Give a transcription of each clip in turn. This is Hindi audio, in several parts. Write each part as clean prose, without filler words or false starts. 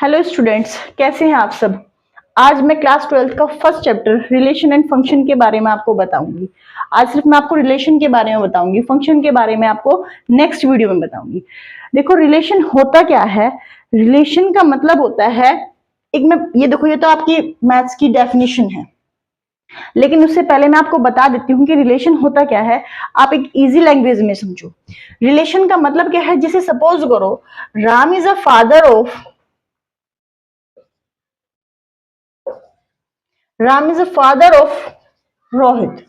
हेलो स्टूडेंट्स, कैसे हैं आप सब। आज मैं क्लास 12th का first chapter relation and function के बारे में आपको बताऊंगी। आज सिर्फ मैं आपको रिलेशन के बारे में बताऊंगी, फंक्शन के बारे में आपको नेक्स्ट वीडियो में बताऊंगी। देखो, रिलेशन होता क्या है। रिलेशन का मतलब होता है एक में ये देखो, ये तो आपकी मैथ्स की डेफिनेशन है, लेकिन उससे पहले मैं आपको बता देती हूँ कि रिलेशन होता क्या है। आप एक इजी लैंग्वेज में समझो। रिलेशन का मतलब क्या है, जैसे सपोज करो Ram is a father of Ram is a father of Rohit,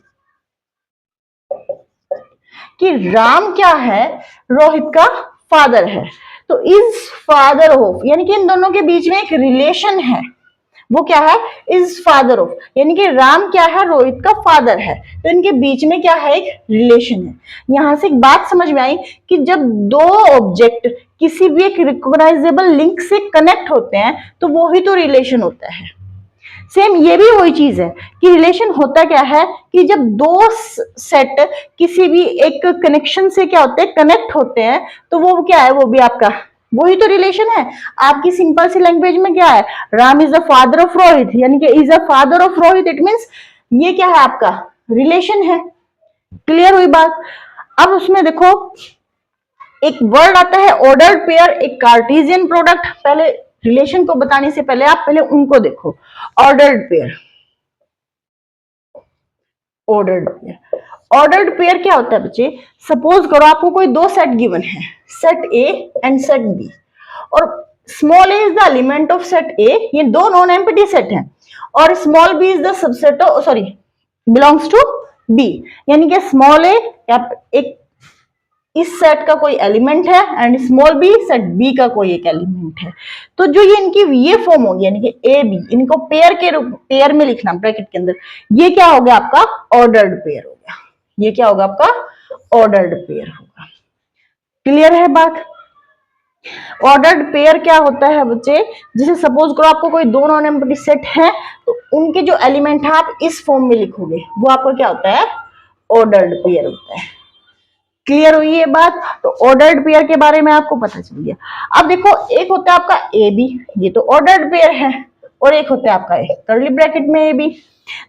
कि राम क्या है, रोहित का फादर है। तो इज फादर ऑफ यानी कि इन दोनों के बीच में एक रिलेशन है, वो क्या है, इज फादर ऑफ, यानी कि राम क्या है, रोहित का फादर है। तो इनके बीच में क्या है, एक रिलेशन है। यहां से एक बात समझ में आई कि जब दो ऑब्जेक्ट किसी भी एक रिकॉग्नाइजेबल लिंक से कनेक्ट होते हैं तो वो ही तो रिलेशन होता है। सेम ये भी वही चीज है कि रिलेशन होता क्या है कि जब दो सेट किसी भी एक कनेक्शन से क्या होते हैं, कनेक्ट होते हैं, तो वो क्या है, वो भी आपका वही तो रिलेशन है। आपकी सिंपल सी लैंग्वेज में क्या है, Ram is the father of Rohit, यानी कि is a father of Rohit, it means ये क्या है, आपका रिलेशन है। क्लियर हुई बात। अब उसमें देखो एक वर्ड आता है ऑर्डर्ड पेयर, एक कार्टेशियन प्रोडक्ट। पहले रिलेशन को बताने से पहले आप पहले उनको देखो। Ordered pair, ordered pair, ordered pair क्या होता है बच्चे। सपोज करो आपको कोई दो सेट गिवन है, set A and set B, और small a is the element of set A, ये दो नॉन एम्प्टी सेट हैं, और small b is the subset of, sorry, belongs to B, यानी कि स्मॉल ए एक इस सेट का कोई एलिमेंट है and small B set B का कोई एक एलिमेंट है। तो जो ये इनकी ये फॉर्म होगी, यानी कि ए बी, इनको पेयर के रूप, पेयर में लिखना ब्रैकेट के अंदर, ये क्या हो गया आपका ऑर्डर्ड पेयर हो गया। ये क्या होगा आपका ऑर्डर्ड पेयर होगा। क्लियर है बात। ऑर्डर्ड पेयर क्या होता है बच्चे, जैसे सपोज करो आपको कोई दो नॉन एम्प्टी सेट है, तो उनके जो एलिमेंट है आप इस फॉर्म में लिखोगे, वो आपको क्या होता है, ऑर्डर्ड पेयर होता है। क्लियर हुई ये बात। तो ऑर्डर्ड पेयर के बारे में आपको पता चल गया। अब देखो, एक होता है आपका ए बी, ये तो ऑर्डर्ड पेयर है, और एक होता है आपका कर्ली ब्रैकेट में ए बी।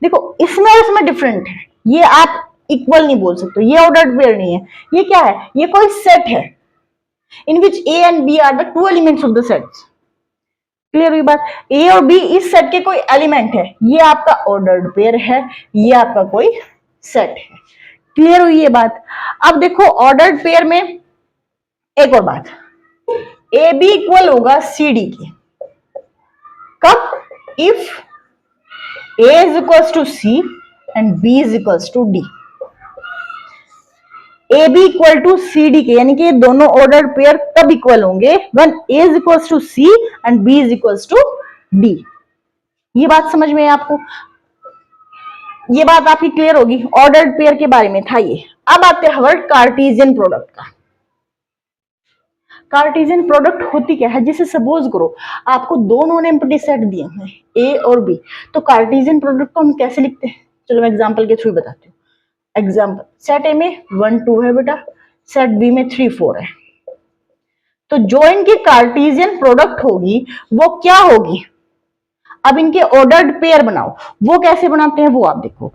देखो इसमें और इसमें डिफरेंट है, ये आप इक्वल नहीं बोल सकते, ये ऑर्डर्ड पेयर नहीं है। ये क्या है, ये कोई सेट है in which a and b are the two elements of the set. Clear हुई बात। ए और बी इस सेट के कोई एलिमेंट है, ये आपका ऑर्डर्ड पेयर है, ये आपका कोई सेट है। क्लियर हुई ये बात। अब देखो ऑर्डर्ड पेयर में एक और बात, ए बी इक्वल होगा सी डी के कब, if A is equals to C and B is equals to D. A B equal to C D के, यानी कि दोनों ऑर्डर्ड पेयर तब इक्वल होंगे when A is equals to C and B is equals to D. ये बात समझ में है आपको, ये बात आपकी क्लियर होगी। ऑर्डर्ड पेयर के बारे में था ये। अब आते हैं वर्ड कार्टेशियन प्रोडक्ट का। कार्टेशियन प्रोडक्ट होती क्या है, जैसे सपोज करो आपको दो नॉन एम्प्टी सेट दिए हैं ए और बी, तो कार्टेशियन प्रोडक्ट को हम कैसे लिखते हैं, चलो मैं एग्जांपल के थ्रू बताती हूँ। एग्जांपल, सेट ए में 1 2 है बेटा, सेट बी में 3 4 है, तो जो इनकी कार्टेशियन प्रोडक्ट होगी वो क्या होगी। अब इनके ऑर्डर्ड पेयर बनाओ, वो कैसे बनाते हैं वो आप देखो।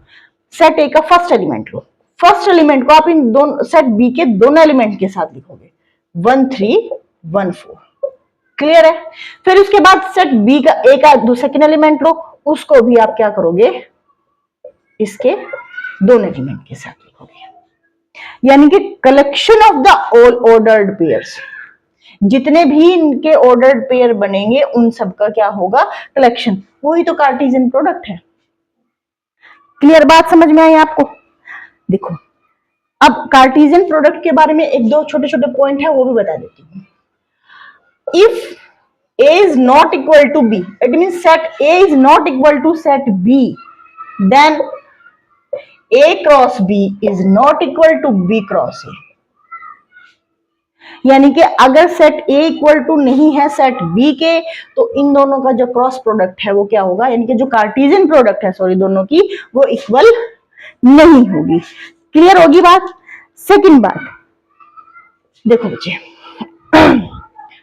सेट ए का फर्स्ट एलिमेंट लो, फर्स्ट एलिमेंट को आप इन दोनों सेट बी के दोनों एलिमेंट के साथ लिखोगे, 1 3 1 4। क्लियर है। फिर उसके बाद सेट बी का ए का सेकंड एलिमेंट लो, उसको भी आप क्या करोगे, इसके दोनों एलिमेंट के साथ लिखोगे, यानी कि collection of the all ordered pairs, जितने भी इनके ऑर्डर्ड पेयर बनेंगे उन सबका क्या होगा, कलेक्शन। वही तो कार्टेशियन प्रोडक्ट है। क्लियर बात समझ में आई आपको। देखो अब कार्टेशियन प्रोडक्ट के बारे में एक दो छोटे छोटे पॉइंट है, वो भी बता देती हूँ। If a is not equal to b, it means set a is not equal to set b, then a cross b is not equal to b cross a। यानी कि अगर सेट ए इक्वल टू नहीं है सेट बी के, तो इन दोनों का जो क्रॉस प्रोडक्ट है वो क्या होगा, यानी कि जो कार्टेशियन प्रोडक्ट है सॉरी दोनों की, वो इक्वल नहीं होगी। क्लियर होगी बात। सेकंड बात देखो बच्चे,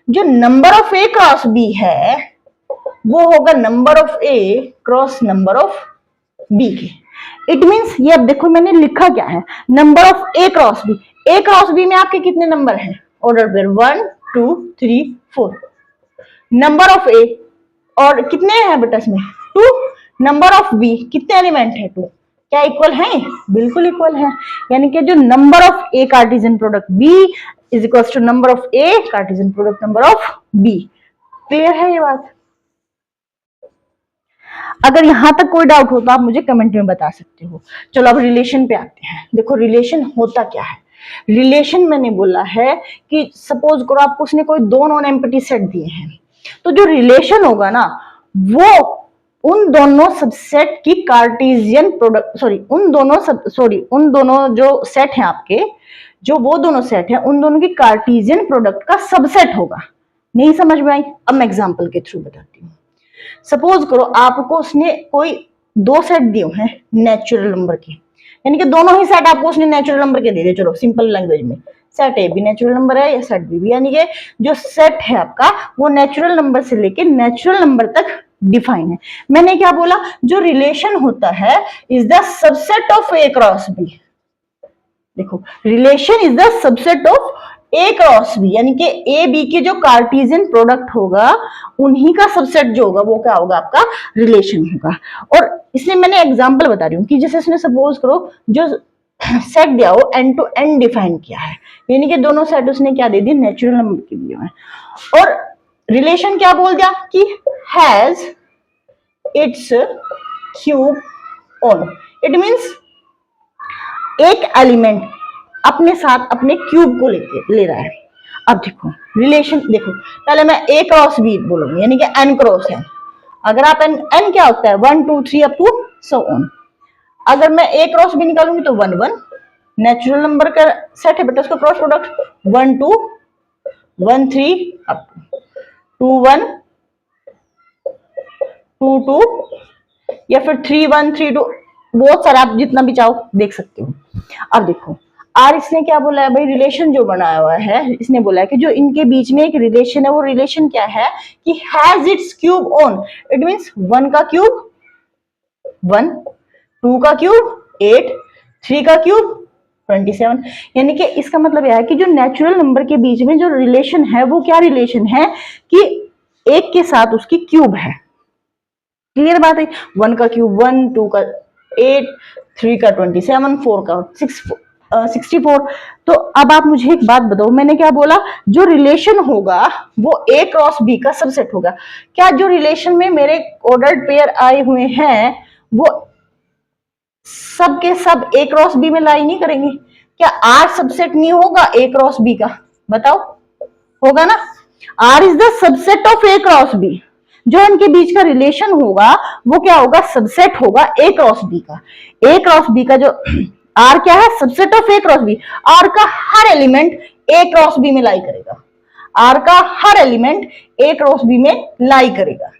जो number of A cross B है वो होगा number of A cross number of B के। इट मींस ये अब देखो मैंने लिखा क्या है, number of A cross B. A cross B में आपके कितने नंबर हैं order pair, 1 2 3 4। Number of A और कितने हैं बेटा इसमें 2। नंबर ऑफ बी कितने एलिमेंट है 2। क्या इक्वल है, बिल्कुल इक्वल है। यानी कि जो number of A Cartesian product B is equal to number of A Cartesian product number of B. Clear है ये बात। अगर यहां तक कोई डाउट हो तो आप मुझे कमेंट में बता सकते हो। चलो अब रिलेशन पे आते हैं। देखो रिलेशन होता क्या है। रिलेशन मैंने बोला है कि सपोज करो आपको उसने कोई दो नॉन एम्प्टी सेट दिए हैं, तो जो रिलेशन होगा ना वो उन दोनों सबसेट की कार्टेशियन प्रोडक्ट, उन दोनों जो सेट हैं आपके, जो वो दोनों सेट हैं उन दोनों की कार्टेशियन प्रोडक्ट का सबसेट होगा। नहीं समझ में आई? अब मैं एग्जांपल के थ्रू बताती हूँ। सपोज करो आपको उसने कोई दो सेट दिए हैं नेचुरल नंबर के, यानी कि दोनों ही सेट आपको उसने नेचुरल नंबर के दे दिए। चलो सिंपल लैंग्वेज में, सेट ए भी नेचुरल नंबर है या सेट बी भी, यानी कि जो सेट है आपका वो नेचुरल नंबर से लेके नेचुरल नंबर तक डिफाइन है। मैंने क्या बोला, जो रिलेशन होता है is the subset of A cross B. देखो relation is the subset of A cross B, यानी कि ए बी के जो कार्टेशियन प्रोडक्ट होगा उन्हीं का सबसेट जो होगा वो क्या होगा, आपका रिलेशन होगा। और इसलिए मैंने एग्जांपल बता रही हूँ कि जैसे इसने सपोज करो जो सेट दिया हो एन टू एन डिफाइन किया है, यानी कि दोनों सेट उसने क्या दे दी, नेचुरल नंबर के दिए हैं। और रिलेशन क्या बोल दिया कि has its cube on. It means एक एलिमेंट अपने साथ अपने क्यूब को ले रहा है। अब देखो रिलेशन, देखो पहले मैं ए क्रॉस बी बोलूंगी, यानी कि एन क्रॉस है। अगर आप एन क्या होता है 1 2 3 अप टू सो ऑन। अगर मैं ए क्रॉस बी निकालूंगी तो 1 1 नेचुरल नंबर का सेट है बेटा, उसका क्रॉस प्रोडक्ट 1 2 1 3 अप टू 1 2 2 या फिर 3 1 3 2, बहुत सारा आप जितना भी चाहो देख सकते हो। अब देखो आर इसने क्या बोला है भाई, रिलेशन जो बनाया हुआ है इसने बोला है कि जो इनके बीच में एक रिलेशन है वो रिलेशन क्या है कि has its cube on. It means 1 का क्यूब 1, 2 का क्यूब 8, 3 का क्यूब 27। यानी कि इसका मतलब यह है कि जो नेचुरल नंबर के बीच में जो रिलेशन है वो क्या रिलेशन है कि एक के साथ उसकी क्यूब है। क्लियर बात है। 1 का क्यूब 1, 2 का 8, 3 का 27, 4 का 64। तो अब आप मुझे एक बात बताओ, मैंने क्या बोला, जो रिलेशन होगा वो ए क्रॉस बी का सबसेट होगा। क्या जो रिलेशन में मेरे ऑर्डर्ड पेयर आए हुए हैं वो सब के सब ए क्रॉस बी में लाई नहीं करेंगे? क्या आर सबसेट नहीं होगा ए क्रॉस बी का? बताओ, होगा ना। R is the subset of A cross B. जो इनके बीच का रिलेशन होगा वो क्या होगा, सबसेट होगा ए क्रॉस बी का। ए क्रॉस बी का जो आर क्या है, subset of A cross B. R का हर एलिमेंट ए क्रॉस बी में लाई करेगा। आर का हर एलिमेंट ए क्रॉस बी में लाई करेगा।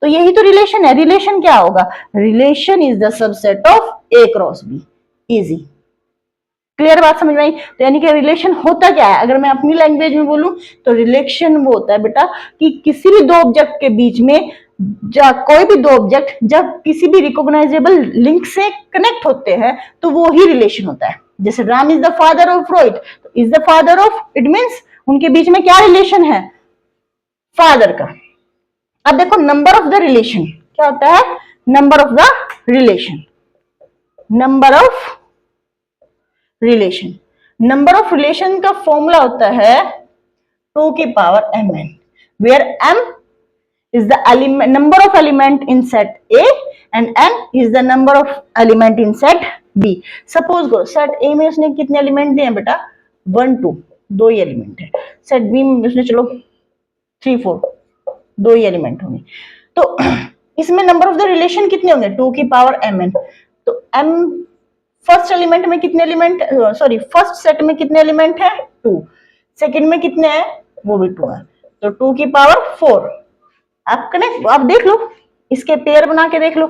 तो यही तो रिलेशन है। रिलेशन क्या होगा, relation is the subset of A cross B. Easy, clear बात समझ में आई? तो यानी कि रिलेशन होता क्या है, अगर मैं अपनी लैंग्वेज में बोलूं तो रिलेशन वो होता है बेटा कि किसी भी दो ऑब्जेक्ट के बीच में कोई भी दो ऑब्जेक्ट जब किसी भी रिकॉग्नाइजेबल लिंक से कनेक्ट होते हैं तो वो ही रिलेशन होता है। जैसे Ram is the father of Rohit, is the father of, it means उनके बीच में क्या रिलेशन है, फादर का। अब देखो नंबर ऑफ द रिलेशन क्या होता है, number of the relation, number of relation, number of relation का फॉर्मूला होता है 2 की power mn, where m is the element number of element in set A and n is the number of element in set B। Suppose करो सेट A में उसने कितने एलिमेंट दिए हैं बेटा, 1 2, दो ही एलिमेंट है। सेट B में उसने चलो 3 4, दो ही एलिमेंट होंगे। तो इसमें नंबर ऑफ द रिलेशन कितने होंगे, 2 की पावर mn। तो m फर्स्ट एलिमेंट में कितने एलिमेंट, सॉरी फर्स्ट सेट में कितने एलिमेंट है 2, सेकंड में कितने हैं वो भी 2 है, तो 2 की पावर 4। आप कनेक्ट, आप देख लो, इसके पेयर बना के देख लो।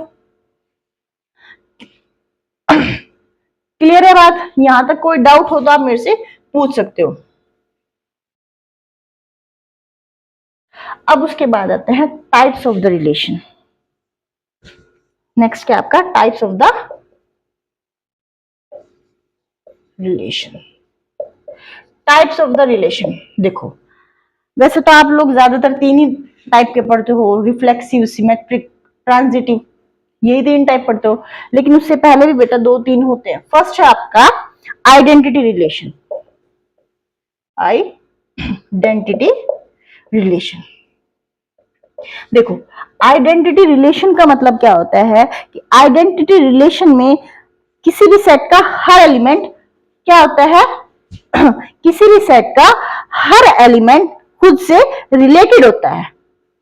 क्लियर है बात? यहां तक कोई डाउट हो तो आप मेरे से पूछ सकते हो। अब उसके बाद आते हैं types of the relation. Next क्या आपका types of the relation. Types of the relation देखो, वैसे तो आप लोग ज्यादातर तीन ही टाइप के पढ़ते हो, रिफ्लेक्सिव, सिमेट्रिक, ट्रांजिटिव, यही तीन टाइप पढ़ते हो, लेकिन उससे पहले भी बेटा दो तीन होते हैं। फर्स्ट है आपका आइडेंटिटी रिलेशन। आइडेंटिटी रिलेशन देखो, आइडेंटिटी रिलेशन का मतलब क्या होता है कि आइडेंटिटी रिलेशन में किसी भी सेट का हर एलिमेंट क्या होता है किसी भी सेट का हर एलिमेंट खुद से रिलेटेड होता है।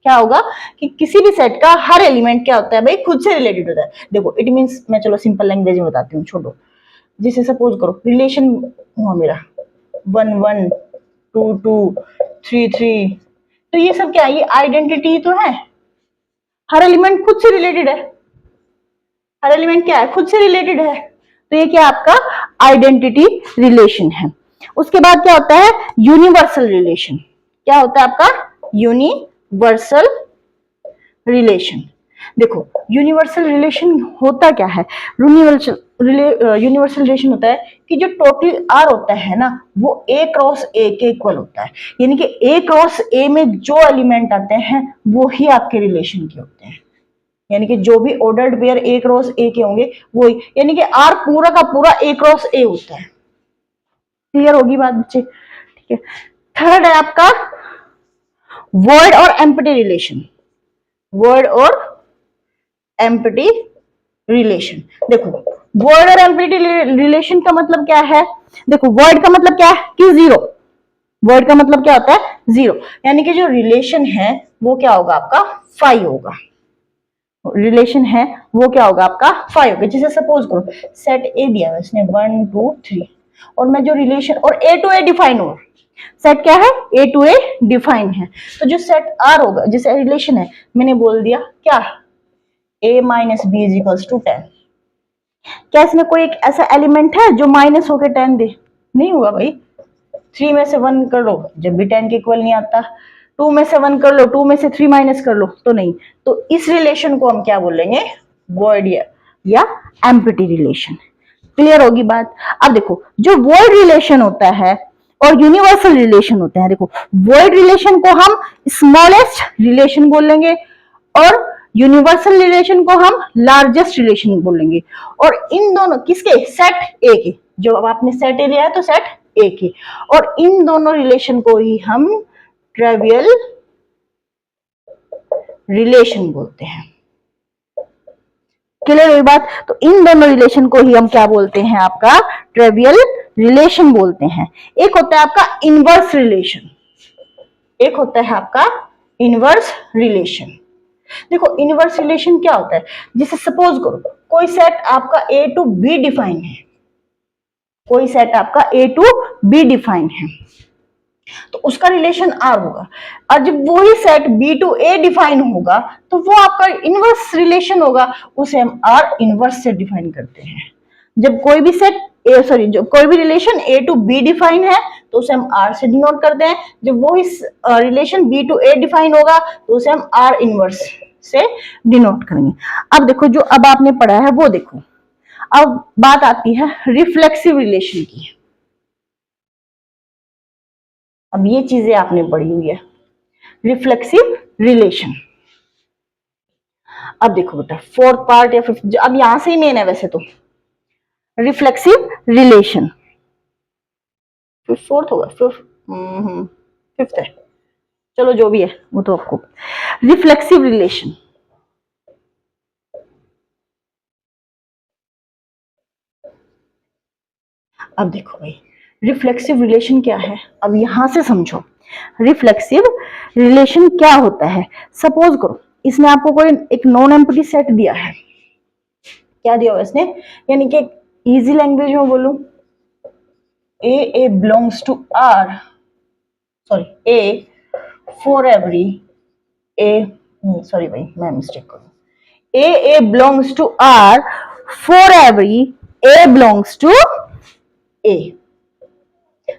क्या होगा कि किसी भी सेट का हर एलिमेंट क्या होता है भाई, खुद से रिलेटेड होता है। देखो इट मींस, मैं चलो सिंपल लैंग्वेज में बताती हूँ, छोड़ो। जैसे सपोज करो रिलेशन हुआ मेरा 1 1 2 2 3 3, तो ये सब क्या है, ये आइडेंटिटी तो है, हर एलिमेंट खुद से रिलेटेड है। हर एलिमेंट क्या है, खुद से रिलेटेड है, तो ये क्या आपका आइडेंटिटी रिलेशन है। उसके बाद क्या होता है यूनिवर्सल रिलेशन। क्या होता है आपका यूनिवर्सल रिलेशन। देखो यूनिवर्सल रिलेशन होता क्या है, यूनिवर्सल रिलेशन होता है कि जो टोटल आर होता है ना, वो ए क्रॉस ए के इक्वल होता है। यानी कि ए क्रॉस ए में जो एलिमेंट आते हैं वो ही आपके रिलेशन के होते हैं। यानी कि जो भी ऑर्डर्ड पेयर ए क्रॉस ए के होंगे वही, यानी कि आर पूरा का पूरा ए क्रॉस ए होता है। क्लियर होगी बात बच्चे? ठीक है। थर्ड है आपका वर्ड और एम्प्टी रिलेशन। वर्ड और एम्प्टी रिलेशन। देखो वर्ड और एम्प्टी रिलेशन का मतलब क्या है, देखो वर्ड का मतलब क्या है कि जीरो। वर्ड का मतलब क्या होता है जीरो, यानी कि जो रिलेशन है वो क्या होगा आपका 5 होगा। रिलेशन है वो क्या होगा आपका 5 होगा। जैसे सपोज करो सेट ए दिया है इसने 1 2 3, और मैं जो रिलेशन, और ए टू ए डिफाइन हो, सेट क्या है ए टू ए डिफाइन है, तो जो सेट आर होगा, जैसे रिलेशन है मैंने बोल दिया क्या a minus B is equals to 10। क्या इसमें कोई एक ऐसा एलिमेंट है जो माइनस होकर 10 दे? नहीं हुआ भाई। 3 में से 1 कर लो जब भी 10 के इक्वल नहीं आता, 2 में से 1 कर लो, 2 में से 3 माइनस कर लो तो नहीं। तो इस रिलेशन को हम क्या बोलेंगे, वर्ड या एम्प्टी रिलेशन। क्लियर होगी बात? अब देखो जो वर्ड रिलेशन होता है और यूनिवर्सल रिलेशन होते हैं, देखो वर्ड रिलेशन को हम स्मॉलेस्ट रिलेशन बोलेंगे और यूनिवर्सल रिलेशन को हम लार्जेस्ट रिलेशन बोलेंगे। और इन दोनों किसके, सेट ए के, जो अब आपने सेट ए लिया है तो सेट ए के, और इन दोनों रिलेशन को ही हम ट्रिवियल रिलेशन बोलते हैं। क्लियर हुई बात? तो इन दोनों रिलेशन को ही हम क्या बोलते हैं, आपका ट्रिवियल रिलेशन बोलते हैं। एक होता है आपका इनवर्स रिलेशन, एक होता है आपका इनवर्स रिलेशन। देखो इनवर्स रिलेशन क्या होता है, जैसे सपोज करो कोई सेट आपका ए टू बी डिफाइन है, कोई सेट आपका ए टू बी डिफाइन है, तो उसका रिलेशन आर होगा। और जब वही set B to A define होगा तो वो आपका इनवर्स रिलेशन होगा, उसे हम आर इनवर्स से डिफाइन करते हैं। जब कोई भी सेट जो कोई भी relation A to B define है तो उसे हम आर से डिनोट करते हैं। जब वो इस relation B to A define होगा तो उसे हम आर इनवर्स से डिनोट करेंगे। अब देखो जो अब आपने पढ़ा है वो देखो, अब बात आती है रिफ्लेक्सिव रिलेशन की। अब ये चीजें आपने पढ़ी हुई है, रिफ्लेक्सिव रिलेशन। अब देखो बेटा फोर्थ पार्ट या फिफ्थ, अब यहां से ही मेन है वैसे तो, रिफ्लेक्सिव रिलेशन। फोर्थ होगा, फिफ्थ है, चलो जो भी है वो तो आपको। रिफ्लेक्सिव रिलेशन, अब देखो भाई रिफ्लेक्सिव रिलेशन क्या है, अब यहां से समझो रिफ्लेक्सिव रिलेशन क्या होता है। सपोज करो इसने आपको कोई एक नॉन एम्प्टी सेट दिया है, क्या दिया हुआ इसने, यानी कि इजी लैंग्वेज में बोलूं, a belongs to R, sorry a for every a, sorry भाई मैं मिस्टेक करूं, a belongs to R for every a belongs to A.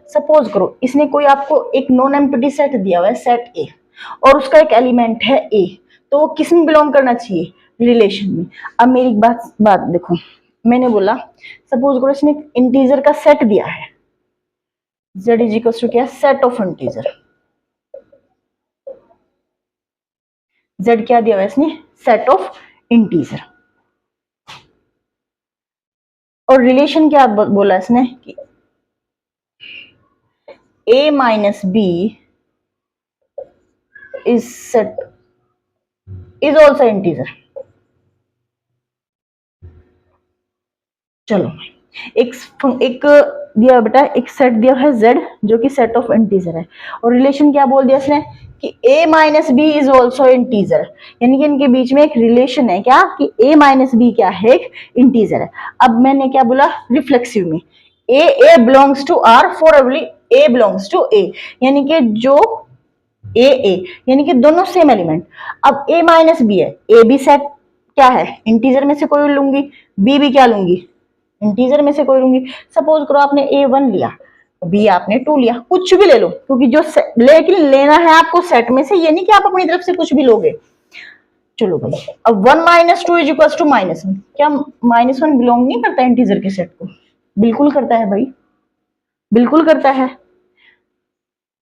Suppose करो इसने कोई आपको एक नॉन एम्प्टी सेट दिया हुआ है, सेट ए, और उसका एक एलिमेंट है ए, तो वो किस में बिलोंग करना चाहिए, रिलेशन में। अब मेरी बात बात देखो, मैंने बोला सपोज करो इसने इंटीजर का सेट दिया है, z इज इक्वल टू क्या, सेट ऑफ इंटीजर। z क्या दिया हुआ है इसने, सेट ऑफ इंटीजर। और रिलेशन क्या बोला इसने कि a minus B is set is also integer. चलो एक दिया बेटा, एक सेट दिया है z जो कि सेट ऑफ इंटीजर है, और रिलेशन क्या बोल दिया इसने कि a minus B is also integer, यानी कि इनके बीच में एक रिलेशन है क्या, कि a माइनस बी क्या है, एक इंटीजर है। अब मैंने क्या बोला, रिफ्लेक्सिव में a belongs to r for every a belongs to a, यानी कि जो a यानी कि दोनों सेम एलिमेंट। अब a माइनस बी है, a भी सेट क्या है, इंटीजर में से कोई लूंगी, b भी क्या लूंगी, इंटीजर में से कोई लूंगी। सपोज करो आपने a1 लिया, b आपने 2 लिया, कुछ भी ले लो, क्योंकि जो लेकिन लेना है आपको सेट में से, ये नहीं कि आप अपनी तरफ से कुछ भी लोगे। चलो भाई, अब 1 minus two is equal to -1, क्या -1 बिलोंग नहीं करता इंटीजर के सेट को, बिल्कुल करता है भाई, बिल्कुल करता है।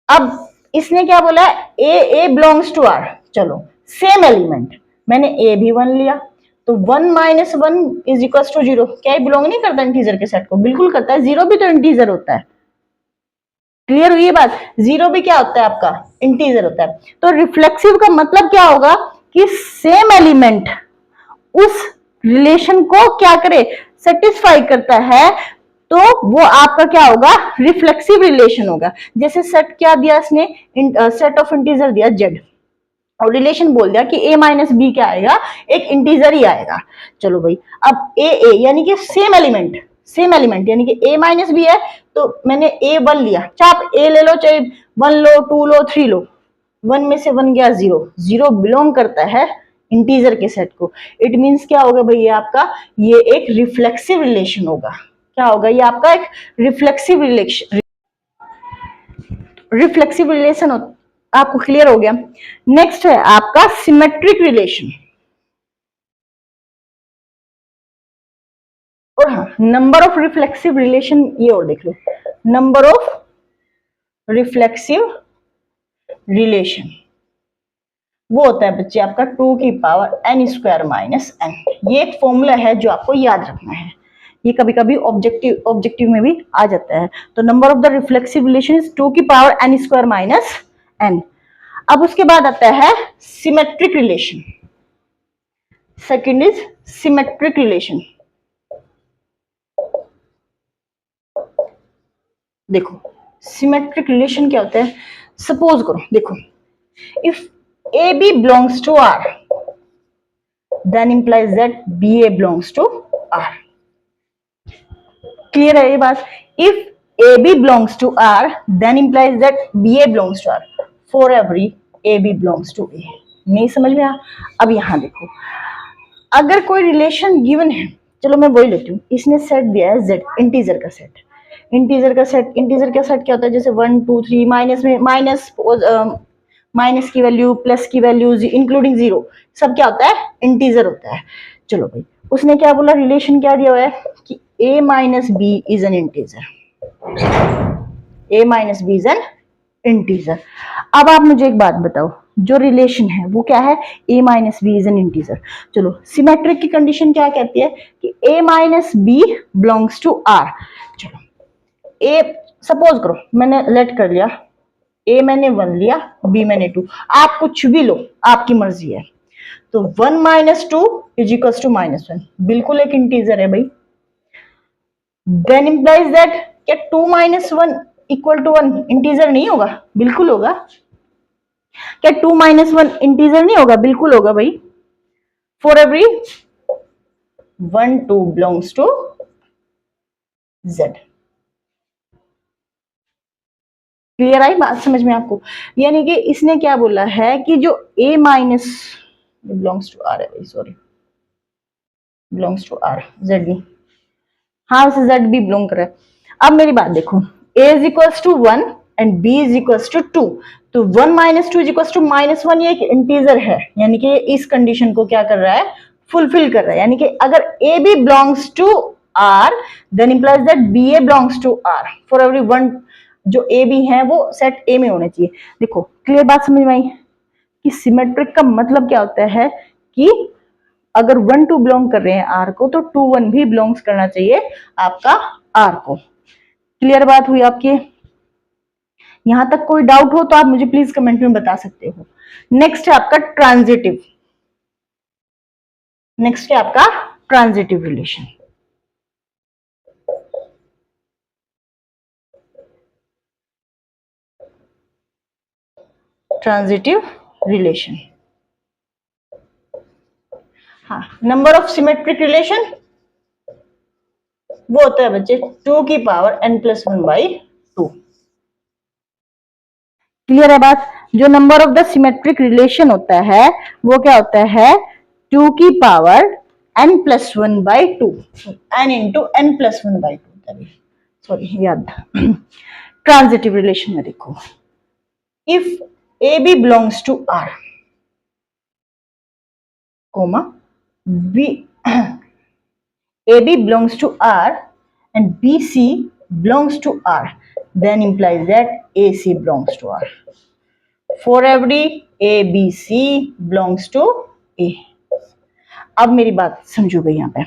अब इसने क्या बोला, ए बिलोंग्स टू आर, चलो सेम एलिमेंट, मैंने ए भी 1 लिया, तो 1 माइनस 1 इज इक्वल टू 0, क्या बिलोंग नहीं करता इंटीजर के सेट को, बिल्कुल करता है, 0 भी तो इंटीजर होता है। क्लियर हुई ये बात, 0 भी क्या होता है आपका, इंटीजर होता है। तो रिफ्लेक्सिव का मतलब क्या होगा कि सेम एलिमेंट उस रिलेशन को क्या करे, सेटिस्फाई करता है, तो वो आपका क्या होगा, रिफ्लेक्सिव रिलेशन होगा। जैसे सेट क्या दिया इसने, सेट ऑफ इंटीजर दिया z, और रिलेशन बोल दिया कि a माइनस बी क्या आएगा, एक इंटीजर ही आएगा। चलो भाई, अब a यानी कि सेम एलिमेंट, सेम एलिमेंट यानी कि a माइनस बी है, तो मैंने a1 लिया, चाहे आप a ले लो, चाहे 1 लो, 2 लो, 3 लो, 1 में से 1 गया 0, 0 बिलोंग करता है इंटीजर के सेट को। इट मींस क्या होगा भाई, ये आपका ये एक रिफ्लेक्सिव रिलेशन होगा। क्या होगा, ये आपका एक रिफ्लेक्सिव रिलेशन, रिफ्लेक्सिव रिलेशन आपको क्लियर हो गया। नेक्स्ट है आपका सिमेट्रिक रिलेशन। और हाँ, नंबर ऑफ रिफ्लेक्सिव रिलेशन ये और देख लो, नंबर ऑफ रिफ्लेक्सिव रिलेशन वो होता है बच्चे आपका 2 की power n square minus n। ये एक फॉर्मूला है जो आपको याद रखना है, ये कभी कभी ऑब्जेक्टिव में भी आ जाता है। तो number of the reflexive relation is 2 की power n square minus n। अब उसके बाद आता है symmetric relation, second is symmetric relation. देखो सिमेट्रिक रिलेशन क्या होता है, सपोज करो देखो, if A B belongs to R then implies that B A belongs to R. Clear है ये बात, if A B belongs to R then implies that B A belongs to R for every a B belongs to A. नहीं समझ में आया? अब यहां देखो, अगर कोई रिलेशन गिवन है, चलो मैं वही लेती हूँ, इसने सेट दिया है z, इंटीजर का सेट, इंटीजर का सेट, इंटीजर का सेट क्या होता है, जैसे 1 2 3, माइनस में माइनस की वैल्यू, प्लस की वैल्यू, इंक्लूडिंग 0, सब क्या होता है, इंटीजर होता है। चलो भाई, उसने क्या बोला, रिलेशन क्या दिया हुआ है कि a minus B is an integer, a minus B is an integer. अब आप मुझे एक बात बताओ, जो रिलेशन है वो क्या है, a minus B is an integer. चलो सिमेट्रिक की कंडीशन क्या कहती है कि a minus B belongs to r। चलो a सपोज करो मैंने लेट कर लिया, a मैंने 1 लिया, b मैंने 2, आप कुछ भी लो, आपकी मर्जी है। तो 1 माइनस 2 इज इक्वल टू -1, बिल्कुल एक इंटीजर है भाई। देन इंप्लाइज दैट क्या 2 माइनस 1 इक्वल टू 1 इंटीजर नहीं होगा, बिल्कुल होगा। क्या 2 माइनस 1 इंटीजर नहीं होगा, बिल्कुल होगा भाई। For every 1 2 belongs to z। Clear आई बात समझ में आपको? यानी कि इसने क्या बोला है कि जो a minus belongs to r है भाई, sorry belongs to r, z भी, हाँ उसे z भी बिलोंग कर रहा है। अब मेरी बात देखो, a is equals to 1 and b is equal to 2, तो 1 माइनस 2 इज इक्वल टू -1, ये एक इंटीजर है, यानी कि इस कंडीशन को क्या कर रहा है, फुलफिल कर रहा है। यानी कि अगर A B belongs to R then implies that B A belongs to R for every one, जो ए बी है वो सेट ए में होने चाहिए। देखो क्लियर बात समझ में आई कि सिमेट्रिक का मतलब क्या होता है कि अगर 1 2 बिलोंग कर रहे हैं आर को तो 2 1 भी बिलोंग्स करना चाहिए आपका आर को। क्लियर बात हुई आपके? यहां तक कोई डाउट हो तो आप मुझे प्लीज कमेंट में बता सकते हो। नेक्स्ट है आपका ट्रांजिटिव। नेक्स्ट है आपका ट्रांजिटिव रिलेशन। ट्रांजिटिव रिलेशन, हाँ, नंबर ऑफ सिमेट्रिक रिलेशन वो होता है बच्चे 2 की पावर n+1/2। क्लियर है बात? जो number of the symmetric relation होता है वो क्या होता है, 2 की power n+1/2, n into n+1/2। Sorry याद। ट्रांजिटिव रिलेशन में देखो, if A B belongs to R comma B AB belongs to R and BC belongs to R, then implies that AC belongs to R. For every ABC belongs to A. अब मेरी बात समझो भाई, यहां पे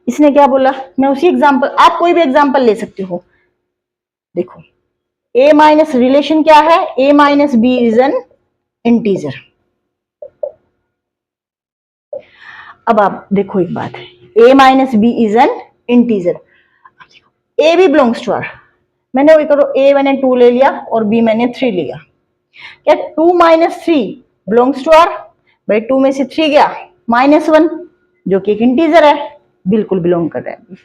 इसने क्या बोला, मैं उसी एग्जांपल, आप कोई भी एग्जांपल ले सकते हो। देखो A माइनस रिलेशन क्या है, A minus B is an integer. अब आप देखो एक बात, a minus B is an integer, A B belongs to R, मैंने वही करो a मैंने 2 ले लिया और b मैंने 3 लिया, क्या 2 माइनस 3 बिलोंग्स टू आर? भाई 2 में से 3 गया, -1 जो कि एक इंटीजर है, बिल्कुल बिलोंग कर रहा है।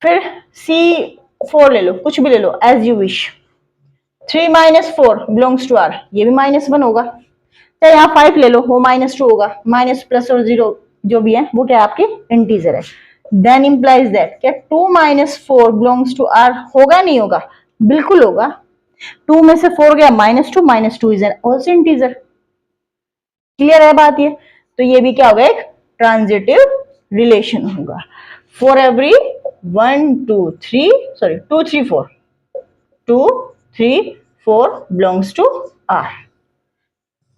फिर C4 ले लो, कुछ भी ले लो as you wish, 3 minus 4 belongs to R, ये भी -1 होगा। तो यहाँ 5 ले लो, वो -2 होगा, माइनस प्लस और 0 जो भी है वो क्या आपकी इंटीजर है। देन इंप्लाइज दैट क्या 2 माइनस 4 बिलोंग्स टू आर, होगा नहीं होगा? बिल्कुल होगा। 2 में से 4 गया, -2 is an also integer. Clear है बात ये? तो ये भी क्या होगा, एक ट्रांजिटिव रिलेशन होगा। For every 1 2 3 sorry 2 3 4 2 3 4 belongs to R.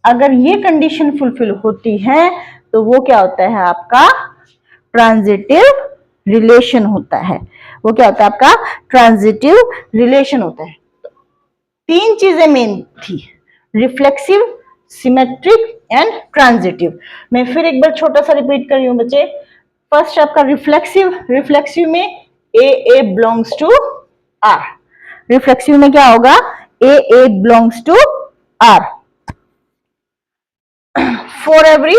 अगर ये कंडीशन फुलफिल होती है तो वो क्या होता है आपका ट्रांजिटिव रिलेशन होता है। वो क्या होता है आपका ट्रांजिटिव रिलेशन होता है। 3 चीजें मेन थी, रिफ्लेक्सिव, सिमेट्रिक एंड ट्रांजिटिव। मैं फिर एक बार छोटा सा रिपीट कर रही हूं बच्चे। फर्स्ट आपका रिफ्लेक्सिव, रिफ्लेक्सिव में a belongs to R. Reflexive में क्या होगा, a belongs to R for every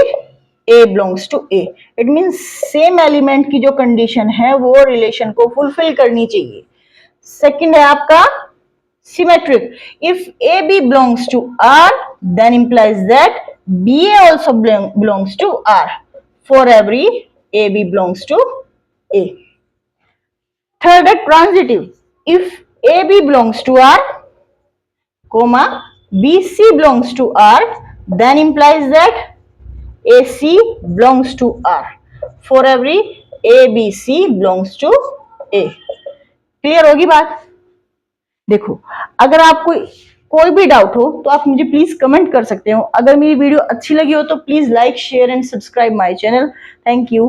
A belongs to A. It means same element की जो कंडीशन है वो रिलेशन को फुलफिल करनी चाहिए। सेकंड है आपका symmetric, if A B belongs to R then implies that BA also belongs to R for every A B belongs to A. Third है transitive, if A B belongs to R comma BC belongs to R then implies that AC belongs to R for every ABC belongs to A. Clear होगी बात? देखो अगर आपको कोई भी डाउट हो तो आप मुझे प्लीज कमेंट कर सकते हो। अगर मेरी वीडियो अच्छी लगी हो तो please like share and subscribe my channel. Thank you.